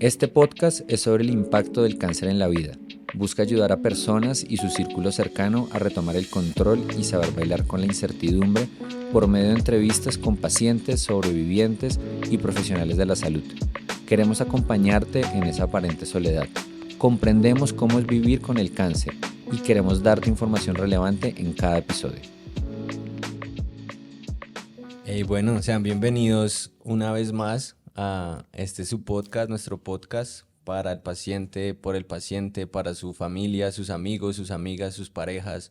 Este podcast es sobre el impacto del cáncer en la vida. Busca ayudar a personas y su círculo cercano a retomar el control y saber bailar con la incertidumbre por medio de entrevistas con pacientes, sobrevivientes y profesionales de la salud. Queremos acompañarte en esa aparente soledad. Comprendemos cómo es vivir con el cáncer y queremos darte información relevante en cada episodio. Bueno, sean bienvenidos una vez más a su podcast, nuestro podcast para el paciente, por el paciente, para su familia, sus amigos, sus amigas, sus parejas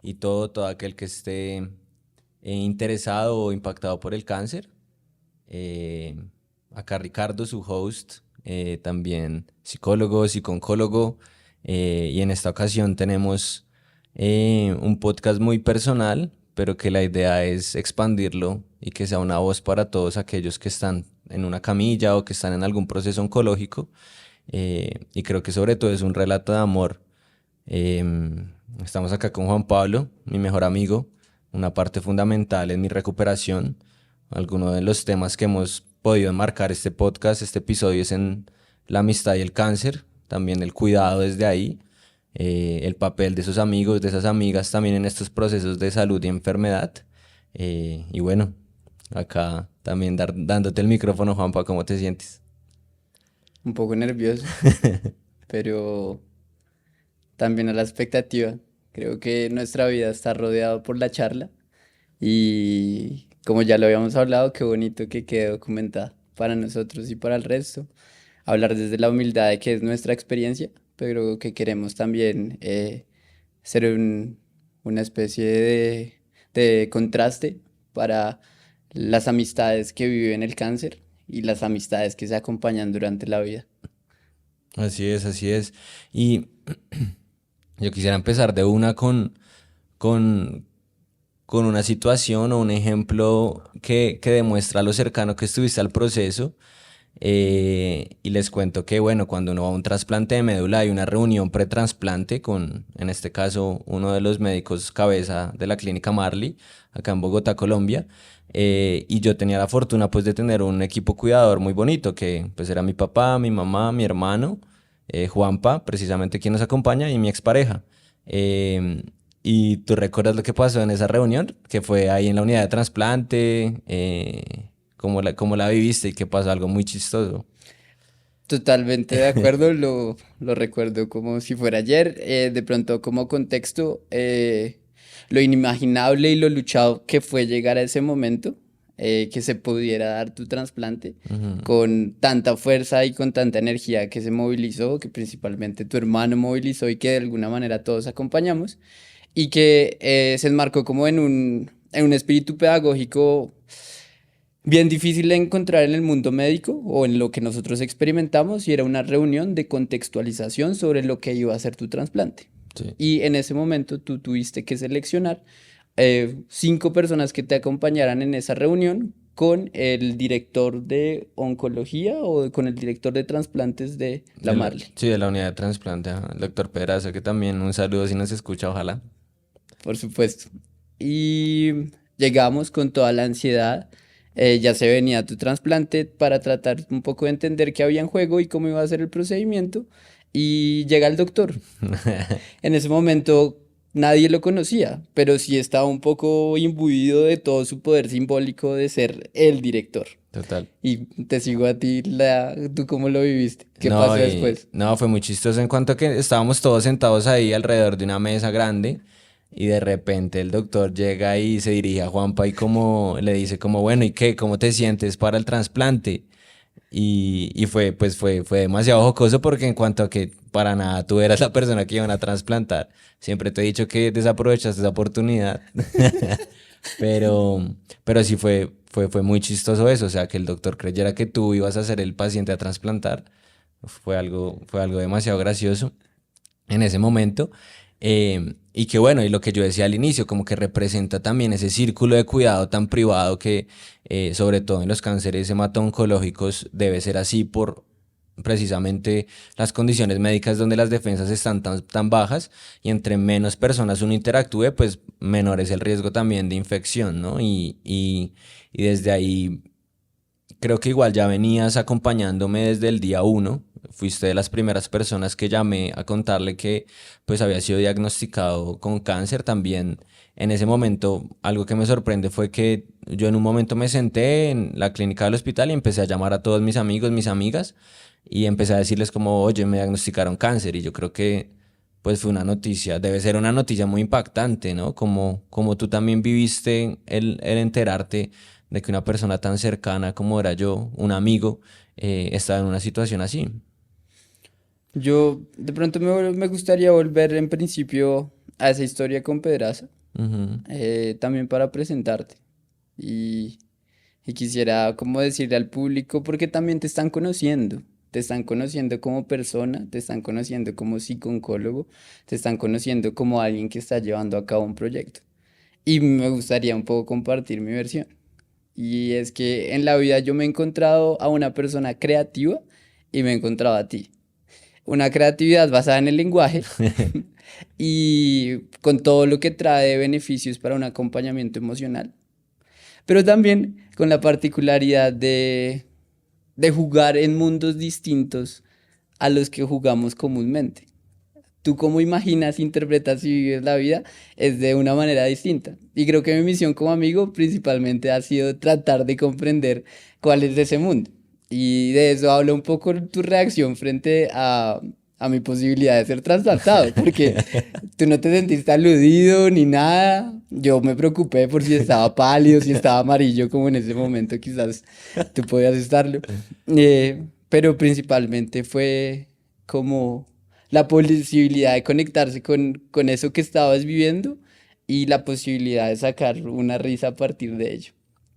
y todo aquel que esté interesado o impactado por el cáncer. Acá Ricardo, su host, también psicólogo, psicooncólogo, y en esta ocasión tenemos un podcast muy personal, pero que la idea es expandirlo y que sea una voz para todos aquellos que están en una camilla o que están en algún proceso oncológico, y creo que sobre todo es un relato de amor. Estamos acá con Juan Pablo, mi mejor amigo, una parte fundamental en mi recuperación. Algunos de los temas que hemos podido enmarcar este podcast, este episodio, es en la amistad y el cáncer, también el cuidado desde ahí, el papel de esos amigos, de esas amigas también en estos procesos de salud y enfermedad. Y bueno, acá también dándote el micrófono, Juanpa, ¿cómo te sientes? Un poco nervioso, pero también a la expectativa. Creo que nuestra vida está rodeada por la charla y como ya lo habíamos hablado, qué bonito que quede documentada para nosotros y para el resto. Hablar desde la humildad de que es nuestra experiencia, pero que queremos también ser una especie de contraste para las amistades que viven el cáncer y las amistades que se acompañan durante la vida. Así es, así es. Y yo quisiera empezar de una con, con una situación o un ejemplo que demuestra lo cercano que estuviste al proceso. Y les cuento que, bueno, cuando uno va a un trasplante de médula hay una reunión pretrasplante con, en este caso, uno de los médicos cabeza de la clínica Marley, acá en Bogotá, Colombia. Y yo tenía la fortuna pues de tener un equipo cuidador muy bonito, que pues era mi papá, mi mamá, mi hermano, Juanpa, precisamente quien nos acompaña, y mi expareja. ¿Y tú recuerdas lo que pasó en esa reunión? Que fue ahí en la unidad de trasplante. ¿Cómo la viviste y qué pasó? Algo muy chistoso. Totalmente de acuerdo, lo recuerdo como si fuera ayer. De pronto, como contexto, lo inimaginable y lo luchado que fue llegar a ese momento, que se pudiera dar tu trasplante Ujú. con tanta fuerza y con tanta energía que se movilizó, que principalmente tu hermano movilizó y que de alguna manera todos acompañamos, y que se enmarcó como en un espíritu pedagógico bien difícil de encontrar en el mundo médico o en lo que nosotros experimentamos, y era una reunión de contextualización sobre lo que iba a ser tu trasplante. Sí. Y en ese momento tú tuviste que seleccionar 5 personas que te acompañaran en esa reunión con el director de oncología o con el director de trasplantes de la Marley. Sí, de la unidad de trasplante, ajá, el doctor Pedraza, que también un saludo si nos escucha, ojalá. Por supuesto. Y llegamos con toda la ansiedad. Ya se venía tu trasplante para tratar un poco de entender qué había en juego y cómo iba a ser el procedimiento. Y llega el doctor. En ese momento nadie lo conocía, pero sí estaba un poco imbuido de todo su poder simbólico de ser el director. Total. Y te sigo a ti, ¿tú cómo lo viviste? ¿Qué No, pasó después? no, fue muy chistoso en cuanto a que estábamos todos sentados ahí alrededor de una mesa grande y de repente el doctor llega y se dirige a Juanpa y como le dice como, bueno, ¿y qué? ¿Cómo te sientes para el trasplante? Y fue demasiado jocoso porque en cuanto a que para nada tú eras la persona que iban a trasplantar, siempre te he dicho que desaprovechaste esa oportunidad. Pero sí fue muy chistoso eso, o sea, que el doctor creyera que tú ibas a ser el paciente a trasplantar, fue algo demasiado gracioso en ese momento. Y que bueno, y lo que yo decía al inicio, como que representa también ese círculo de cuidado tan privado que, sobre todo en los cánceres hemato-oncológicos, debe ser así por precisamente las condiciones médicas donde las defensas están tan bajas, y entre menos personas uno interactúe, pues menor es el riesgo también de infección, ¿no? Y desde ahí creo que igual ya venías acompañándome desde el día uno. Fuiste de las primeras personas que llamé a contarle que pues había sido diagnosticado con cáncer. También en ese momento algo que me sorprende fue que yo en un momento me senté en la clínica del hospital y empecé a llamar a todos mis amigos, mis amigas, y empecé a decirles como, oye, me diagnosticaron cáncer. Y yo creo que pues fue una noticia, debe ser una noticia muy impactante, ¿no? Como tú también viviste el enterarte de que una persona tan cercana como era yo, un amigo, estaba en una situación así. Yo de pronto me gustaría volver en principio a esa historia con Pedraza, Ujú. también para presentarte. Y, y quisiera como decirle al público, porque también te están conociendo como persona, te están conociendo como psicólogo, te están conociendo como alguien que está llevando a cabo un proyecto. Y me gustaría un poco compartir mi versión. Y es que en la vida yo me he encontrado a una persona creativa y me he encontrado a ti. Una creatividad basada en el lenguaje y con todo lo que trae de beneficios para un acompañamiento emocional, pero también con la particularidad de jugar en mundos distintos a los que jugamos comúnmente. Tú cómo imaginas, interpretas y vives la vida es de una manera distinta. Y creo que mi misión como amigo principalmente ha sido tratar de comprender cuál es ese mundo. Y de eso habla un poco tu reacción frente a mi posibilidad de ser trasplantado, porque tú no te sentiste aludido ni nada. Yo me preocupé por si estaba pálido, si estaba amarillo, como en ese momento quizás tú podías estarlo. Pero principalmente fue como la posibilidad de conectarse con eso que estabas viviendo y la posibilidad de sacar una risa a partir de ello.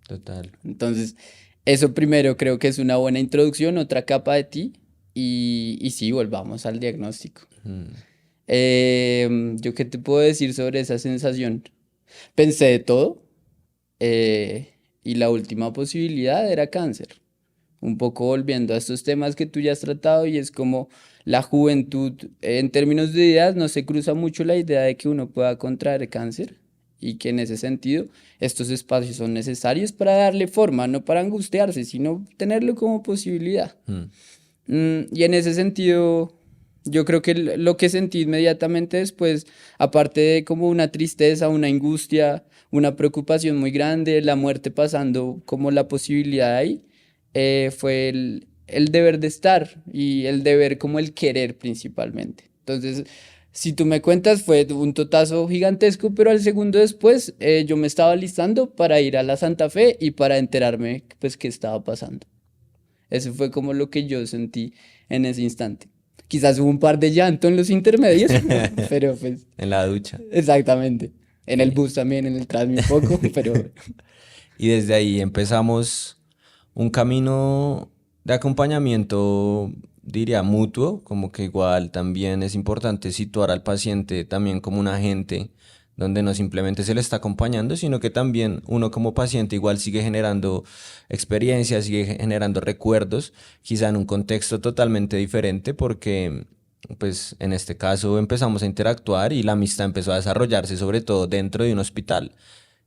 Total. Entonces, eso primero creo que es una buena introducción, otra capa de ti. Y sí, volvamos al diagnóstico. Mm. ¿Yo qué te puedo decir sobre esa sensación? Pensé de todo y la última posibilidad era cáncer. Un poco volviendo a estos temas que tú ya has tratado y es como la juventud, en términos de ideas, no se cruza mucho la idea de que uno pueda contraer cáncer y que en ese sentido estos espacios son necesarios para darle forma, no para angustiarse, sino tenerlo como posibilidad. Mm. Y en ese sentido, yo creo que lo que sentí inmediatamente después, aparte de como una tristeza, una angustia, una preocupación muy grande, la muerte pasando como la posibilidad ahí, fue el deber de estar y el deber como el querer principalmente. Entonces, si tú me cuentas, fue un totazo gigantesco, pero al segundo después yo me estaba listando para ir a la Santa Fe y para enterarme pues qué estaba pasando. Eso fue como lo que yo sentí en ese instante. Quizás hubo un par de llanto en los intermedios, pero pues En la ducha. exactamente. En el Eh, bus también, en el Transmi un poco, pero Y desde ahí empezamos un camino de acompañamiento, diría, mutuo, como que igual también es importante situar al paciente también como un agente, donde no simplemente se le está acompañando, sino que también uno como paciente igual sigue generando experiencias, sigue generando recuerdos, quizá en un contexto totalmente diferente, porque pues en este caso empezamos a interactuar y la amistad empezó a desarrollarse sobre todo dentro de un hospital,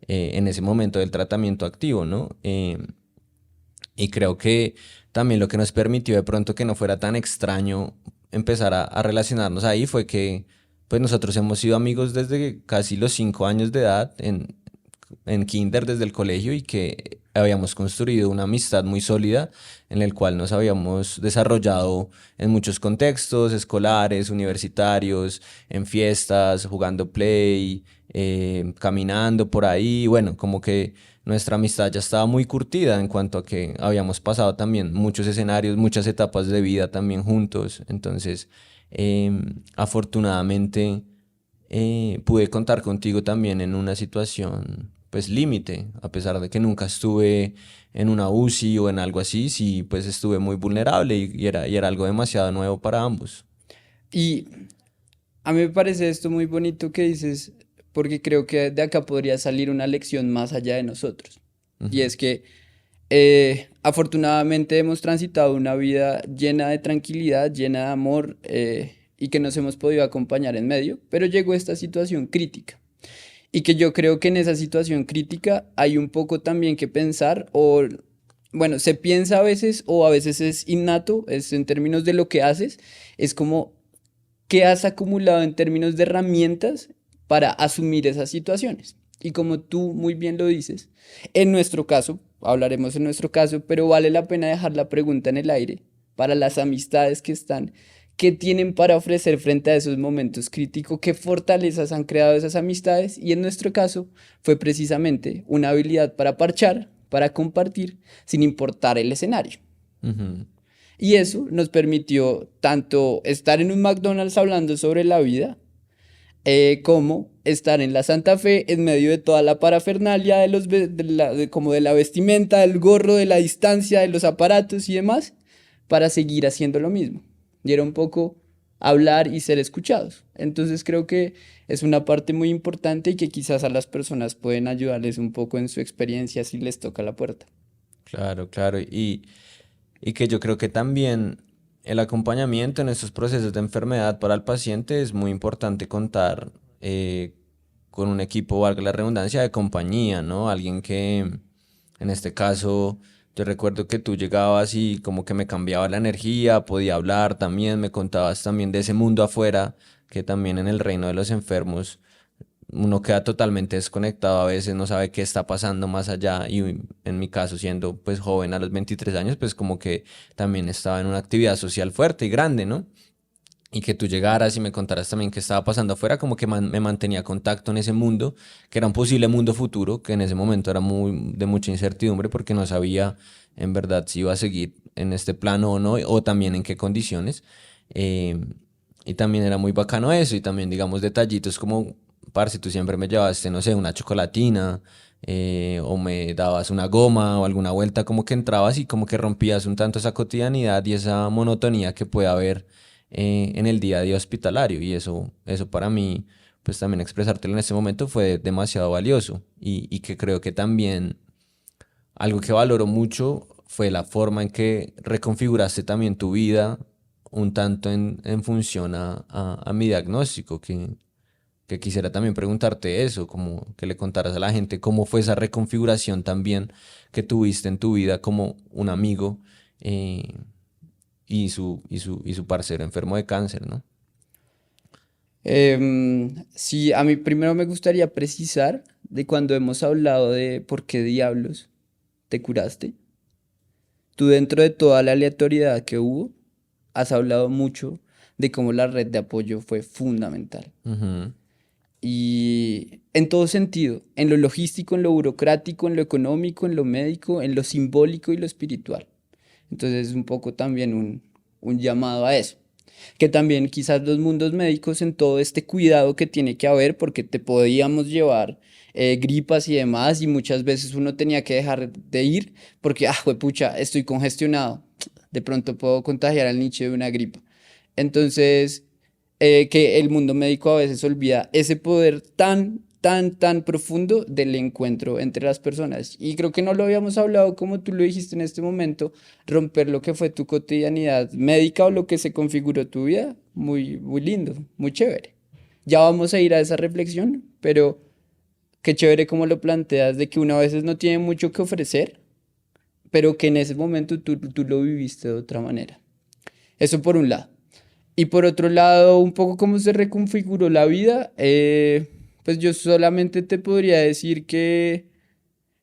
en ese momento del tratamiento activo, ¿no? Y creo que también lo que nos permitió de pronto que no fuera tan extraño empezar a relacionarnos ahí fue que pues nosotros hemos sido amigos desde casi los 5 años de edad en kinder desde el colegio y que habíamos construido una amistad muy sólida en el cual nos habíamos desarrollado en muchos contextos escolares, universitarios, en fiestas, jugando play, caminando por ahí, bueno, como que nuestra amistad ya estaba muy curtida en cuanto a que habíamos pasado también muchos escenarios, muchas etapas de vida también juntos. Entonces, afortunadamente, pude contar contigo también en una situación, pues límite, a pesar de que nunca estuve en una UCI o en algo así, sí, pues estuve muy vulnerable y era algo demasiado nuevo para ambos. y a mí me parece esto muy bonito que dices, porque creo que de acá podría salir una lección más allá de nosotros. Y Ujú. es que afortunadamente hemos transitado una vida llena de tranquilidad, llena de amor y que nos hemos podido acompañar en medio, pero llegó esta situación crítica. Y que yo creo que en esa situación crítica hay un poco también que pensar o bueno, se piensa a veces o a veces es innato, es en términos de lo que haces, es como qué has acumulado en términos de herramientas para asumir esas situaciones. Y como tú muy bien lo dices, en nuestro caso, hablaremos en nuestro caso, pero vale la pena dejar la pregunta en el aire para las amistades que están, qué tienen para ofrecer frente a esos momentos críticos, qué fortalezas han creado esas amistades. Y en nuestro caso fue precisamente una habilidad para parchar, para compartir, sin importar el escenario. Ujú. Y eso nos permitió tanto estar en un McDonald's hablando sobre la vida, como estar en la Santa Fe en medio de toda la parafernalia de como de la vestimenta, del gorro, de la distancia, de los aparatos y demás, para seguir haciendo lo mismo. Y era un poco hablar y ser escuchados. Entonces creo que es una parte muy importante y que quizás a las personas pueden ayudarles un poco en su experiencia si les toca la puerta. Claro, claro. Y que yo creo que también el acompañamiento en estos procesos de enfermedad para el paciente es muy importante contar con un equipo, valga la redundancia, de compañía, ¿no? Alguien que, en este caso, yo recuerdo que tú llegabas y como que me cambiaba la energía, podía hablar también, me contabas también de ese mundo afuera, que también en el reino de los enfermos uno queda totalmente desconectado, a veces no sabe qué está pasando más allá y en mi caso siendo pues joven a los 23 años pues como que también estaba en una actividad social fuerte y grande, ¿no? Y que tú llegaras y me contaras también qué estaba pasando afuera, como que me mantenía contacto en ese mundo, que era un posible mundo futuro, que en ese momento era muy de mucha incertidumbre porque no sabía en verdad si iba a seguir en este plano o no, o también en qué condiciones. Eh, y también era muy bacano eso, y también digamos detallitos como, parce, tú siempre me llevaste, no sé, una chocolatina, o me dabas una goma o alguna vuelta, como que entrabas y como que rompías un tanto esa cotidianidad y esa monotonía que puede haber en el día a día hospitalario. Y eso para mí, pues también expresártelo en ese momento fue demasiado valioso. Y que creo que también algo que valoro mucho fue la forma en que reconfiguraste también tu vida un tanto en función a mi diagnóstico, que quisiera también preguntarte eso, como que le contaras a la gente cómo fue esa reconfiguración también que tuviste en tu vida como un amigo, eh, y su parcero enfermo de cáncer, ¿no? Sí, a mí primero me gustaría precisar de cuando hemos hablado de por qué diablos te curaste. Tú dentro de toda la aleatoriedad que hubo, has hablado mucho de cómo la red de apoyo fue fundamental. Ujú. Y en todo sentido, en lo logístico, en lo burocrático, en lo económico, en lo médico, en lo simbólico y lo espiritual. Entonces es un poco también un llamado a eso. Que también quizás los mundos médicos en todo este cuidado que tiene que haber, porque te podíamos llevar gripas y demás, y muchas veces uno tenía que dejar de ir porque, pucha, estoy congestionado, de pronto puedo contagiar al nicho de una gripa. Entonces, que el mundo médico a veces olvida ese poder tan, tan, tan profundo del encuentro entre las personas. Y creo que no lo habíamos hablado como tú lo dijiste en este momento, romper lo que fue tu cotidianidad médica o lo que se configuró tu vida, muy, muy lindo, muy chévere. Ya vamos a ir a esa reflexión, pero qué chévere como lo planteas de que uno a veces no tiene mucho que ofrecer, pero que en ese momento tú lo viviste de otra manera. Eso por un lado. Y por otro lado, un poco cómo se reconfiguró la vida, pues yo solamente te podría decir que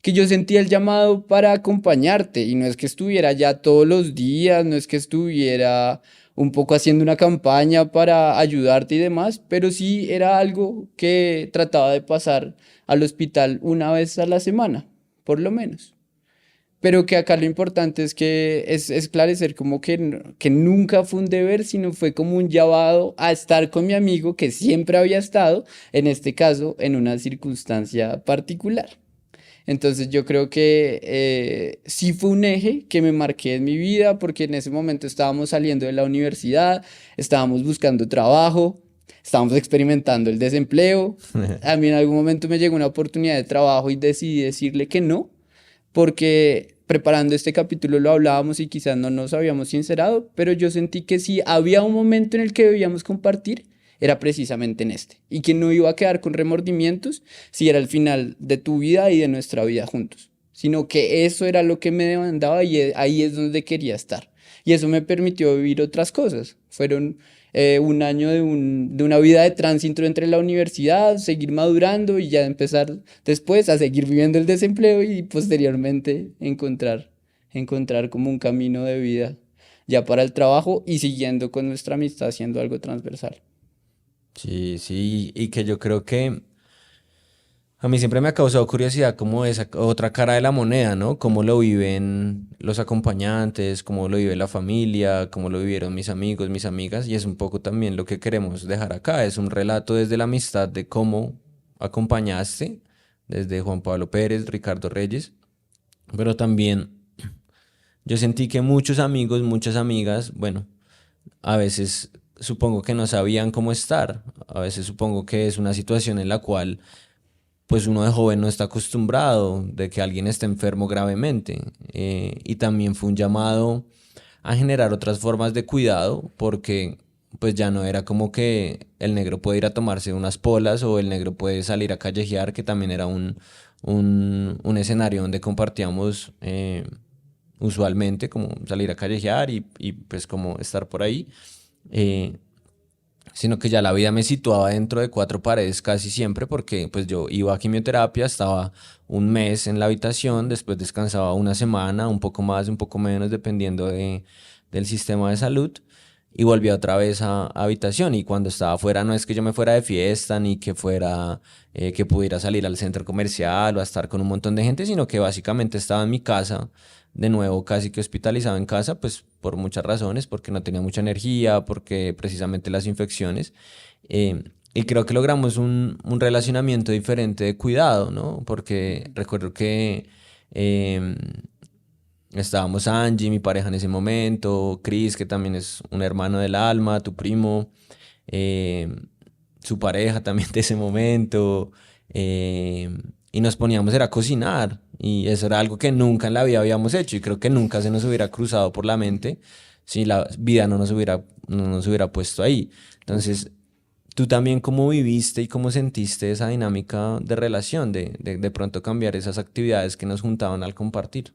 yo sentía el llamado para acompañarte y no es que estuviera ya todos los días, no es que estuviera un poco haciendo una campaña para ayudarte y demás, pero sí era algo que trataba de pasar al hospital una vez a la semana, por lo menos. Pero que acá lo importante es que es esclarecer como que, que nunca fue un deber, sino fue como un llamado a estar con mi amigo que siempre había estado, en este caso, en una circunstancia particular. Entonces yo creo que sí fue un eje que me marqué en mi vida, porque en ese momento estábamos saliendo de la universidad, estábamos buscando trabajo, estábamos experimentando el desempleo. A mí en algún momento me llegó una oportunidad de trabajo y decidí decirle que no porque preparando este capítulo lo hablábamos y quizás no nos habíamos sincerado, pero yo sentí que si había un momento en el que debíamos compartir, era precisamente en este, y que no iba a quedar con remordimientos si era el final de tu vida y de nuestra vida juntos, sino que eso era lo que me demandaba y ahí es donde quería estar. Y eso me permitió vivir otras cosas. Fueron un año de una vida de tránsito entre la universidad, seguir madurando y ya empezar después a seguir viviendo el desempleo y posteriormente encontrar como un camino de vida ya para el trabajo y siguiendo con nuestra amistad haciendo algo transversal. Sí, sí, y que yo creo que a mí siempre me ha causado curiosidad como esa otra cara de la moneda, ¿no? Cómo lo viven los acompañantes, cómo lo vive la familia, cómo lo vivieron mis amigos, mis amigas, y es un poco también lo que queremos dejar acá. Es un relato desde la amistad de cómo acompañaste, desde Juan Pablo Pérez, Ricardo Reyes, pero también yo sentí que muchos amigos, muchas amigas, bueno, a veces supongo que no sabían cómo estar, a veces supongo que es una situación en la cual pues uno de joven no está acostumbrado de que alguien esté enfermo gravemente. Y también fue un llamado a generar otras formas de cuidado porque pues ya no era como que el negro puede ir a tomarse unas polas o el negro puede salir a callejear, que también era un escenario donde compartíamos usualmente como salir a callejear y pues como estar por ahí. Eh, Sino que ya la vida me situaba dentro de cuatro paredes casi siempre porque pues yo iba a quimioterapia, estaba un mes en la habitación, después descansaba una semana, un poco más, un poco menos, dependiendo del sistema de salud, y volvía otra vez a habitación. Y cuando estaba afuera no es que yo me fuera de fiesta ni que fuera que pudiera salir al centro comercial o a estar con un montón de gente, sino que básicamente estaba en mi casa, de nuevo casi que hospitalizado en casa, pues por muchas razones, porque no tenía mucha energía, porque precisamente las infecciones. Y creo que logramos un relacionamiento diferente de cuidado, ¿no? Porque recuerdo que em, estábamos Angie, mi pareja en ese momento, Chris, que también es un hermano del alma, tu primo, su pareja también de ese momento, y nos poníamos era a cocinar, y eso era algo que nunca en la vida habíamos hecho, y creo que nunca se nos hubiera cruzado por la mente si la vida no nos hubiera puesto ahí. Entonces, tú también cómo viviste y cómo sentiste esa dinámica de relación, de pronto cambiar esas actividades que nos juntaban al compartir.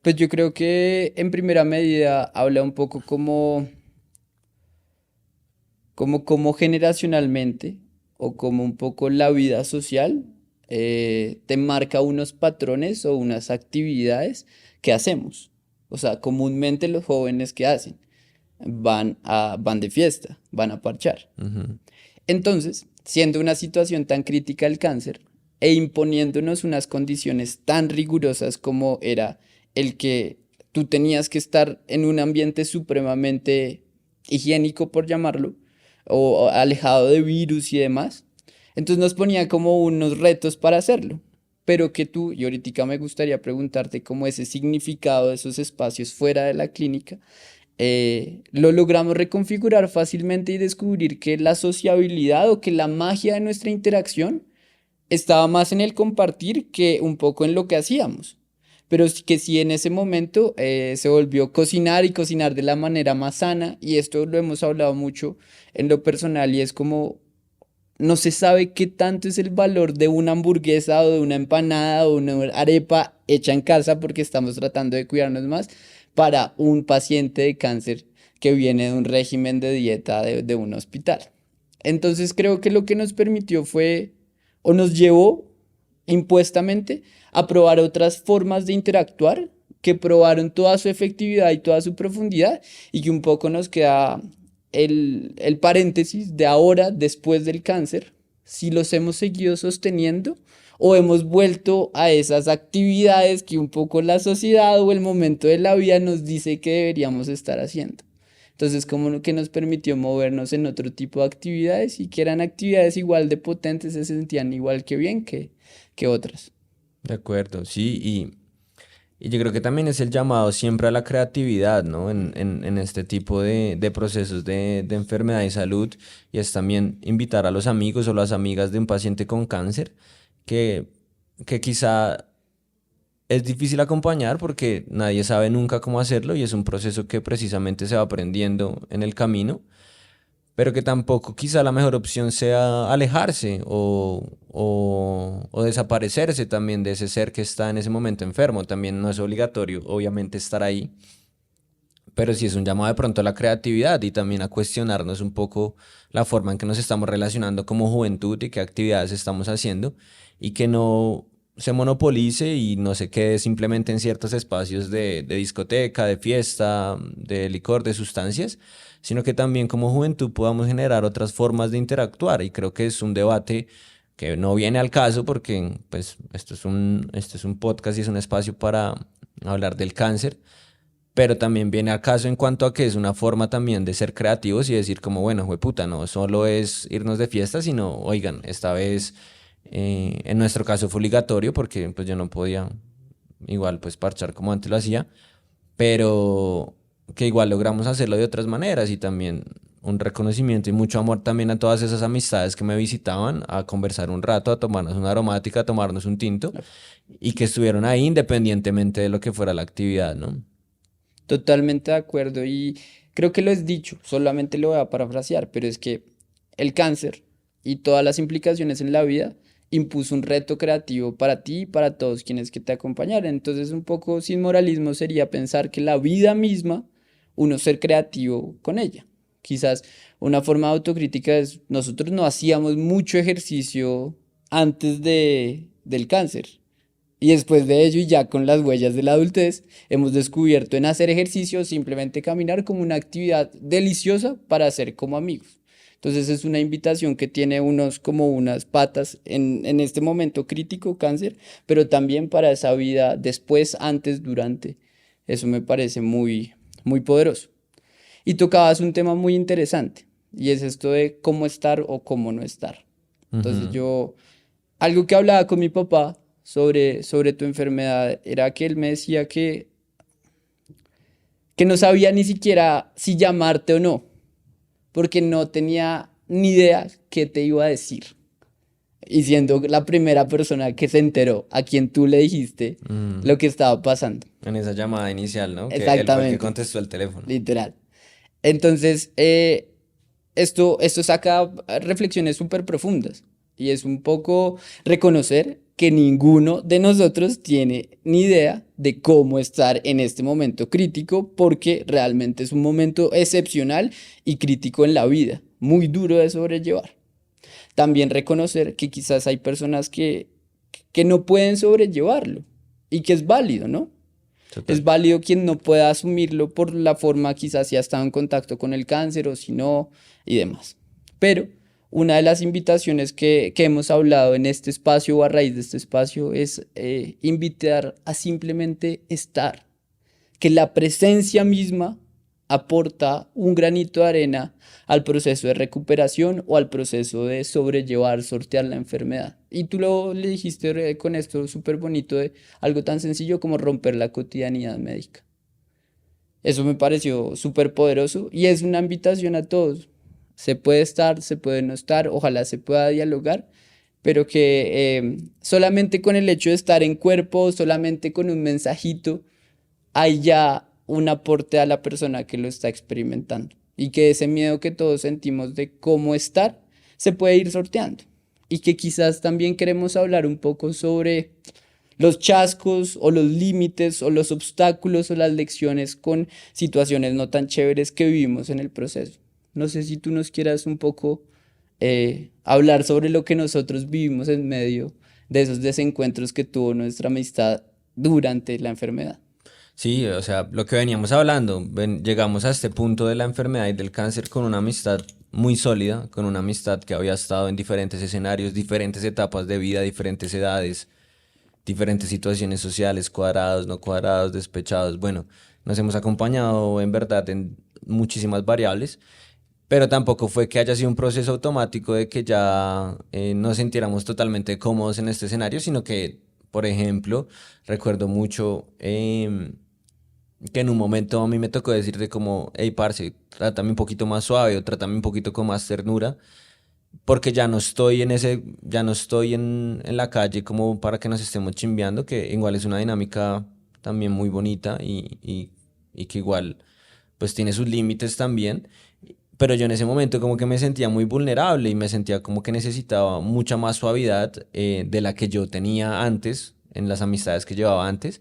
Pues yo creo que en primera medida habla un poco como generacionalmente o como un poco la vida social te marca unos patrones o unas actividades que hacemos. O sea, comúnmente los jóvenes que hacen van de fiesta, van a parchar. Ujú. Entonces, siendo una situación tan crítica el cáncer e imponiéndonos unas condiciones tan rigurosas como era el que tú tenías que estar en un ambiente supremamente higiénico, por llamarlo, o alejado de virus y demás, entonces nos ponía como unos retos para hacerlo. Pero que tú, y ahorita me gustaría preguntarte cómo ese significado de esos espacios fuera de la clínica lo logramos reconfigurar fácilmente y descubrir que la sociabilidad o que la magia de nuestra interacción estaba más en el compartir que un poco en lo que hacíamos. Pero que sí en ese momento se volvió cocinar y cocinar de la manera más sana y esto lo hemos hablado mucho en lo personal y es como no se sabe qué tanto es el valor de una hamburguesa o de una empanada o una arepa hecha en casa porque estamos tratando de cuidarnos más para un paciente de cáncer que viene de un régimen de dieta de un hospital. Entonces creo que lo que nos permitió fue o nos llevó impuestamente a probar otras formas de interactuar que probaron toda su efectividad y toda su profundidad y que un poco nos queda el paréntesis de ahora, después del cáncer, si los hemos seguido sosteniendo o hemos vuelto a esas actividades que un poco la sociedad o el momento de la vida nos dice que deberíamos estar haciendo. Entonces, como que nos permitió movernos en otro tipo de actividades y que eran actividades igual de potentes, se sentían igual que bien que otras. De acuerdo, sí, y yo creo que también es el llamado siempre a la creatividad, ¿no? En este tipo de procesos de enfermedad y salud, y es también invitar a los amigos o las amigas de un paciente con cáncer que, que quizá es difícil acompañar porque nadie sabe nunca cómo hacerlo y es un proceso que precisamente se va aprendiendo en el camino, pero que tampoco quizá la mejor opción sea alejarse o desaparecerse también de ese ser que está en ese momento enfermo. También no es obligatorio, obviamente, estar ahí, pero sí es un llamado de pronto a la creatividad y también a cuestionarnos un poco la forma en que nos estamos relacionando como juventud y qué actividades estamos haciendo, y que no se monopolice y no se quede simplemente en ciertos espacios de discoteca, de fiesta, de licor, de sustancias, sino que también como juventud podamos generar otras formas de interactuar. Y creo que es un debate que no viene al caso porque pues esto es un podcast y es un espacio para hablar del cáncer, pero también viene al caso en cuanto a que es una forma también de ser creativos y decir como, bueno, jueputa, no solo es irnos de fiesta, sino, oigan, esta vez, en nuestro caso fue obligatorio porque pues yo no podía igual pues parchar como antes lo hacía, pero que igual logramos hacerlo de otras maneras, y también un reconocimiento y mucho amor también a todas esas amistades que me visitaban a conversar un rato, a tomarnos una aromática, a tomarnos un tinto, y que estuvieron ahí independientemente de lo que fuera la actividad, ¿no? Totalmente de acuerdo y creo que lo has dicho, solamente lo voy a parafrasear, pero es que el cáncer y todas las implicaciones en la vida impuso un reto creativo para ti y para todos quienes que te acompañaron. Entonces, un poco sin moralismo sería pensar que la vida misma, uno ser creativo con ella. Quizás una forma de autocrítica es, nosotros no hacíamos mucho ejercicio antes del cáncer. Y después de ello, y ya con las huellas de la adultez, hemos descubierto en hacer ejercicio simplemente caminar como una actividad deliciosa para hacer como amigos. Entonces es una invitación que tiene unos como unas patas en este momento crítico, cáncer, pero también para esa vida después, antes, durante. Eso me parece muy, muy poderoso. Y tocabas un tema muy interesante, y es esto de cómo estar o cómo no estar. Entonces Ujú. algo que hablaba con mi papá sobre tu enfermedad era que él me decía que no sabía ni siquiera si llamarte o no, porque no tenía ni idea qué te iba a decir. Y siendo la primera persona que se enteró, a quien tú le dijiste Mm. lo que estaba pasando. En esa llamada inicial, ¿no? Que él fue el que Exactamente, contestó el teléfono. literal. Entonces, esto saca reflexiones súper profundas y es un poco reconocer que ninguno de nosotros tiene ni idea de cómo estar en este momento crítico, porque realmente es un momento excepcional y crítico en la vida, muy duro de sobrellevar. También reconocer que quizás hay personas que no pueden sobrellevarlo y que es válido, ¿no? Total. Es válido quien no pueda asumirlo por la forma quizás si ha estado en contacto con el cáncer o si no y demás. Pero una de las invitaciones que hemos hablado en este espacio o a raíz de este espacio es invitar a simplemente estar, que la presencia misma aporta un granito de arena al proceso de recuperación o al proceso de sobrellevar, sortear la enfermedad. Y tú le dijiste con esto súper bonito de algo tan sencillo como romper la cotidianidad médica. Eso me pareció súper poderoso y es una invitación a todos. Se puede estar, se puede no estar, ojalá se pueda dialogar, pero que solamente con el hecho de estar en cuerpo, solamente con un mensajito, hay ya un aporte a la persona que lo está experimentando. Y que ese miedo que todos sentimos de cómo estar se puede ir sorteando. Y que quizás también queremos hablar un poco sobre los chascos o los límites o los obstáculos o las lecciones con situaciones no tan chéveres que vivimos en el proceso. No sé si tú nos quieras un poco hablar sobre lo que nosotros vivimos en medio de esos desencuentros que tuvo nuestra amistad durante la enfermedad. Sí, o sea, lo que veníamos hablando, llegamos a este punto de la enfermedad y del cáncer con una amistad muy sólida, con una amistad que había estado en diferentes escenarios, diferentes etapas de vida, diferentes edades, diferentes situaciones sociales, cuadrados, no cuadrados, despechados. Bueno, nos hemos acompañado en verdad en muchísimas variables, pero tampoco fue que haya sido un proceso automático de que ya nos sintiéramos totalmente cómodos en este escenario, sino que, por ejemplo, recuerdo mucho que en un momento a mí me tocó decirte como, hey, parce, trátame un poquito más suave o trátame un poquito con más ternura, porque ya no estoy ya no estoy en la calle como para que nos estemos chimbeando, que igual es una dinámica también muy bonita y que igual pues tiene sus límites también. pero yo en ese momento como que me sentía muy vulnerable y me sentía como que necesitaba mucha más suavidad de la que yo tenía antes, en las amistades que llevaba antes.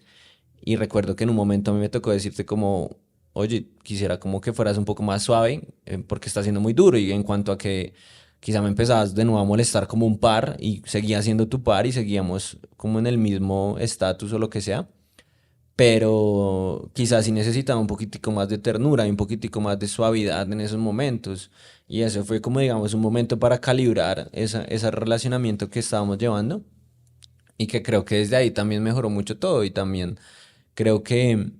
Y recuerdo que en un momento a mí me tocó decirte como, oye, quisiera como que fueras un poco más suave porque está siendo muy duro. Y en cuanto a que quizá me empezabas de nuevo a molestar como un par y seguía siendo tu par y seguíamos como en el mismo estatus o lo que sea, pero quizás sí necesitaba un poquitico más de ternura y un poquitico más de suavidad en esos momentos. Y eso fue como, digamos, un momento para calibrar ese relacionamiento que estábamos llevando y que creo que desde ahí también mejoró mucho todo y también creo que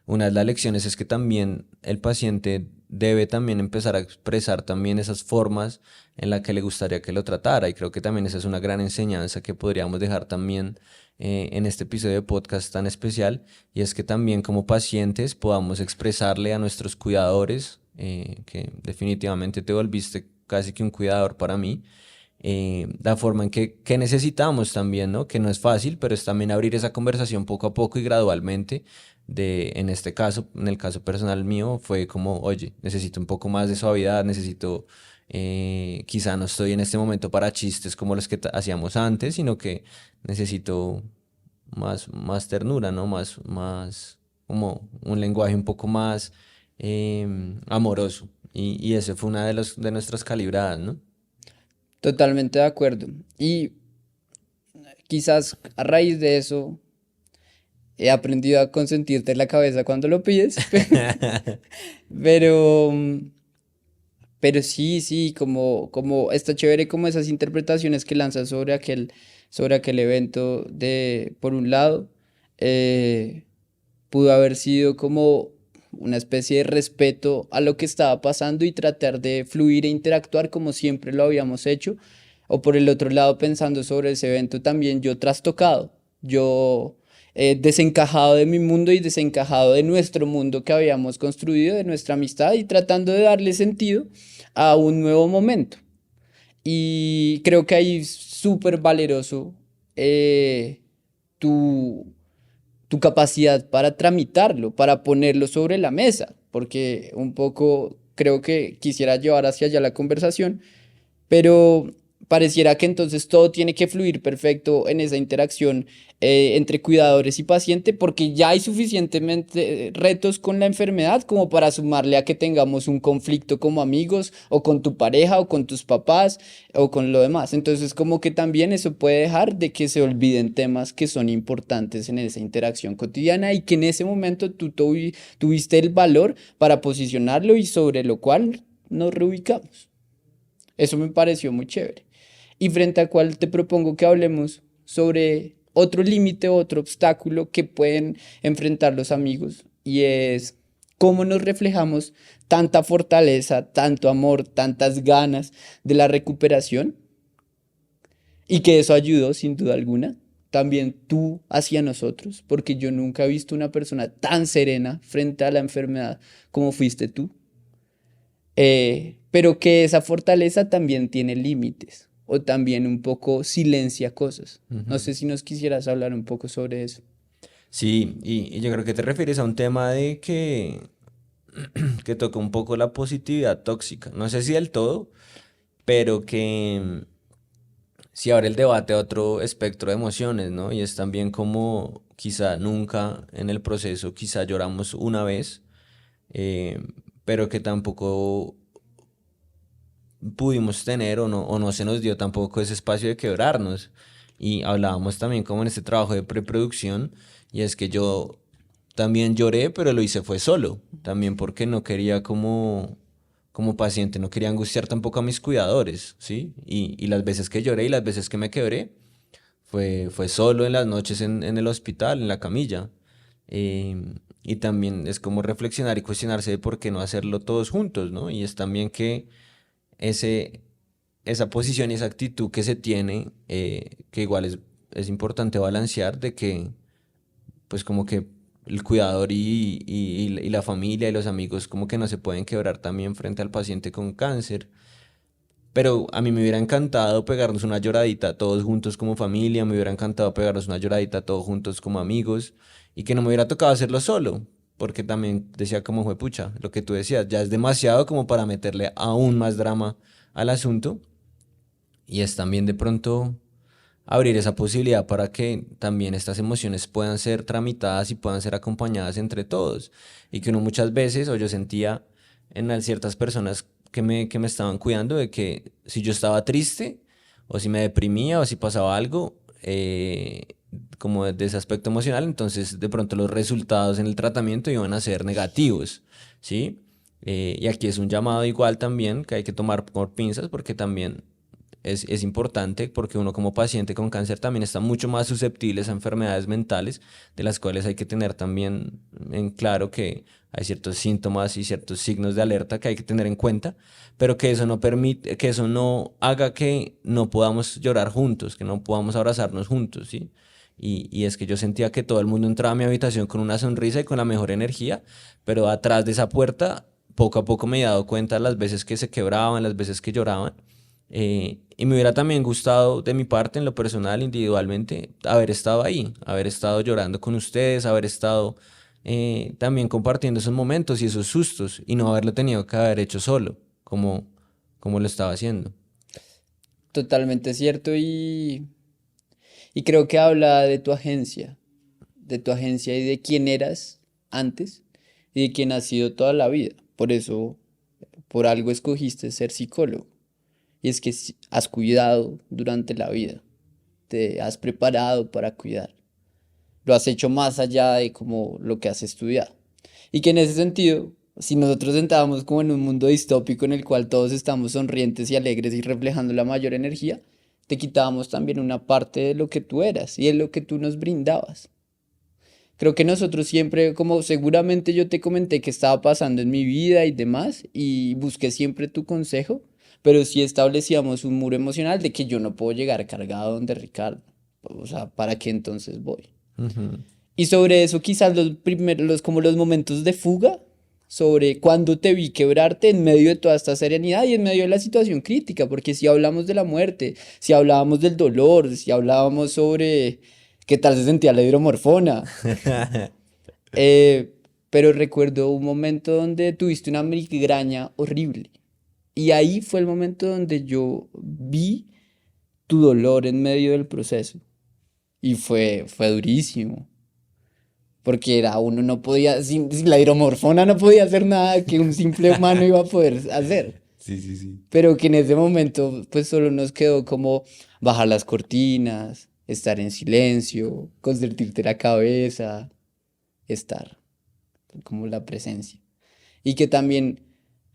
una de las lecciones es que también el paciente debe también empezar a expresar también esas formas en las que le gustaría que lo tratara y creo que también esa es una gran enseñanza que podríamos dejar también en este episodio de podcast tan especial y es que también como pacientes podamos expresarle a nuestros cuidadores que definitivamente te volviste casi que un cuidador para mí la forma en que necesitamos también, ¿no? Que no es fácil, pero es también abrir esa conversación poco a poco y gradualmente. En este caso, en el caso personal mío, fue como, oye, necesito un poco más de suavidad, necesito, quizá no estoy en este momento para chistes como los que hacíamos antes, sino que necesito más ternura, ¿no? Como un lenguaje un poco más amoroso. Y ese fue una de nuestras calibradas, ¿no? Totalmente de acuerdo. Y quizás a raíz de eso he aprendido a consentirte la cabeza cuando lo pides, pero, pero sí, sí, como está chévere como esas interpretaciones que lanzas sobre aquel evento de, por un lado, eh, pudo haber sido como una especie de respeto a lo que estaba pasando y tratar de fluir e interactuar como siempre lo habíamos hecho. O por el otro lado, pensando sobre ese evento también, yo trastocado, yo desencajado de mi mundo y desencajado de nuestro mundo que habíamos construido, de nuestra amistad y tratando de darle sentido a un nuevo momento. Y creo que ahí es súper valeroso eh, tu, tu capacidad para tramitarlo, para ponerlo sobre la mesa, porque un poco creo que quisiera llevar hacia allá la conversación, pero pareciera que entonces todo tiene que fluir perfecto en esa interacción entre cuidadores y paciente, porque ya hay suficientemente retos con la enfermedad como para sumarle a que tengamos un conflicto como amigos o con tu pareja o con tus papás o con lo demás. Entonces como que también eso puede dejar de que se olviden temas que son importantes en esa interacción cotidiana y que en ese momento tú tuviste el valor para posicionarlo y sobre lo cual nos reubicamos. Eso me pareció muy chévere. Y frente al cual te propongo que hablemos sobre otro límite, otro obstáculo que pueden enfrentar los amigos, y es cómo nos reflejamos tanta fortaleza, tanto amor, tantas ganas de la recuperación, y que eso ayudó sin duda alguna también tú hacia nosotros, porque yo nunca he visto una persona tan serena frente a la enfermedad como fuiste tú. Pero que esa fortaleza también tiene límites o también un poco silencia cosas. No Ujú. sé si nos quisieras hablar un poco sobre eso. Sí, y yo creo que te refieres a un tema de que toca un poco la positividad tóxica. No sé si del todo, pero que sí abre el debate a otro espectro de emociones, ¿no? Y es también como quizá nunca en el proceso, quizá lloramos una vez, eh, pero que tampoco pudimos tener o no se nos dio tampoco ese espacio de quebrarnos. Y hablábamos también como en este trabajo de preproducción, y es que yo también lloré, pero lo hice fue solo, también porque no quería como paciente, no quería angustiar tampoco a mis cuidadores, ¿sí? Y las veces que lloré y las veces que me quebré fue solo en las noches en el hospital, en la camilla. Y también es como reflexionar y cuestionarse de por qué no hacerlo todos juntos, ¿no? Y es también que ese, esa posición y esa actitud que se tiene, que igual es importante balancear, de que pues como que el cuidador y la familia y los amigos como que no se pueden quebrar también frente al paciente con cáncer. Pero a mí me hubiera encantado pegarnos una lloradita todos juntos como familia, me hubiera encantado pegarnos una lloradita todos juntos como amigos y que no me hubiera tocado hacerlo solo, porque también decía como fue pucha, lo que tú decías, ya es demasiado como para meterle aún más drama al asunto y es también de pronto abrir esa posibilidad para que también estas emociones puedan ser tramitadas y puedan ser acompañadas entre todos. Y que uno muchas veces, o yo sentía en ciertas personas que me estaban cuidando, de que si yo estaba triste, o si me deprimía, o si pasaba algo, como de ese aspecto emocional, entonces de pronto los resultados en el tratamiento iban a ser negativos, ¿sí? Y aquí es un llamado igual también que hay que tomar por pinzas porque también es importante porque uno como paciente con cáncer también está mucho más susceptible a enfermedades mentales, de las cuales hay que tener también en claro que hay ciertos síntomas y ciertos signos de alerta que hay que tener en cuenta, pero que eso no permite, que eso no haga que no podamos llorar juntos, que no podamos abrazarnos juntos, ¿sí? Y es que yo sentía que todo el mundo entraba a mi habitación con una sonrisa y con la mejor energía, pero atrás de esa puerta, poco a poco me he dado cuenta de las veces que se quebraban, las veces que lloraban. Y me hubiera también gustado de mi parte, en lo personal, individualmente, haber estado ahí, haber estado llorando con ustedes, haber estado también compartiendo esos momentos y esos sustos y no haberlo tenido que haber hecho solo, como lo estaba haciendo. Totalmente cierto y creo que habla de tu agencia y de quién eras antes y de quién has sido toda la vida. Por eso, por algo escogiste ser psicólogo. Y es que has cuidado durante la vida, te has preparado para cuidar. Lo has hecho más allá de como lo que has estudiado. Y que en ese sentido, si nosotros entramos como en un mundo distópico en el cual todos estamos sonrientes y alegres y reflejando la mayor energía, te quitábamos también una parte de lo que tú eras y de lo que tú nos brindabas. Creo que nosotros siempre, como seguramente yo te comenté que estaba pasando en mi vida y demás, y busqué siempre tu consejo, pero sí establecíamos un muro emocional de que yo no puedo llegar cargado donde Ricardo. O sea, ¿para qué entonces voy? Ujú. Y sobre eso quizás como los momentos de fuga, sobre cuando te vi quebrarte en medio de toda esta serenidad y en medio de la situación crítica, porque si hablamos de la muerte, si hablábamos del dolor, si hablábamos sobre qué tal se sentía la hidromorfona, eh, pero recuerdo un momento donde tuviste una migraña horrible y ahí fue el momento donde yo vi tu dolor en medio del proceso y fue durísimo. Porque era uno no podía, sin la hidromorfona no podía hacer nada que un simple humano iba a poder hacer. Sí, sí, sí. Pero que en ese momento pues solo nos quedó como bajar las cortinas, estar en silencio, consentirte la cabeza, estar, como la presencia. Y que también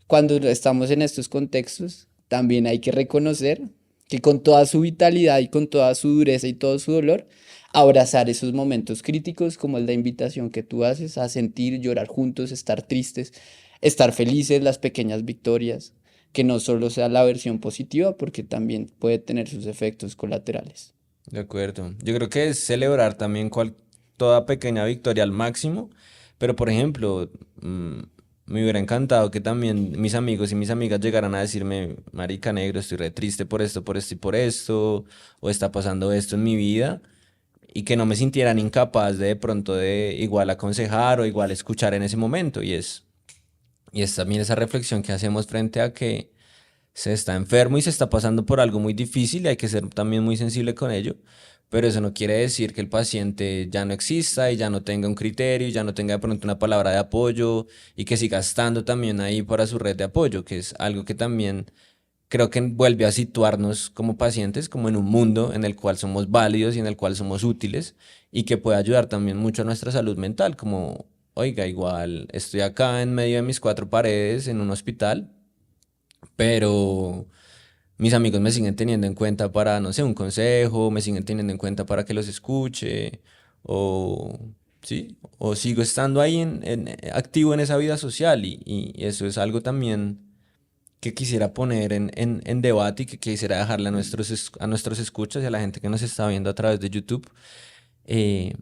cuando estamos en estos contextos, también hay que reconocer que con toda su vitalidad y con toda su dureza y todo su dolor, abrazar esos momentos críticos como es la invitación que tú haces a sentir, llorar juntos, estar tristes, estar felices, las pequeñas victorias, que no solo sea la versión positiva, porque también puede tener sus efectos colaterales. De acuerdo. Yo creo que es celebrar también toda pequeña victoria al máximo, pero por ejemplo, me hubiera encantado que también mis amigos y mis amigas llegaran a decirme, marica negro, estoy re triste por esto y por esto, o está pasando esto en mi vida, y que no me sintieran incapaz de pronto de igual aconsejar o igual escuchar en ese momento, y es también esa reflexión que hacemos frente a que se está enfermo y se está pasando por algo muy difícil y hay que ser también muy sensible con ello, pero eso no quiere decir que el paciente ya no exista y ya no tenga un criterio y ya no tenga de pronto una palabra de apoyo y que siga estando también ahí para su red de apoyo, que es algo que también creo que vuelve a situarnos como pacientes, como en un mundo en el cual somos válidos y en el cual somos útiles y que puede ayudar también mucho a nuestra salud mental, como, oiga, igual estoy acá en medio de mis cuatro paredes en un hospital, pero mis amigos me siguen teniendo en cuenta para, no sé, un consejo, me siguen teniendo en cuenta para que los escuche, o sí, o sigo estando ahí activo en esa vida social y eso es algo también que quisiera poner en debate y que quisiera dejarle a nuestros escuchas y a la gente que nos está viendo a través de YouTube. eh,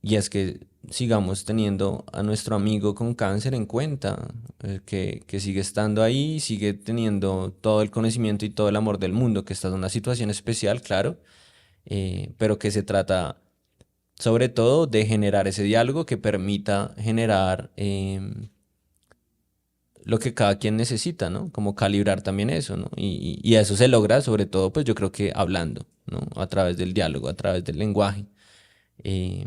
y es que sigamos teniendo a nuestro amigo con cáncer en cuenta, que sigue estando ahí, sigue teniendo todo el conocimiento y todo el amor del mundo, que está en una situación especial, claro, pero que se trata sobre todo de generar ese diálogo que permita generar lo que cada quien necesita, ¿no? Como calibrar también eso, ¿no? Y eso se logra sobre todo, pues yo creo que hablando, ¿no? A través del diálogo, a través del lenguaje. Eh,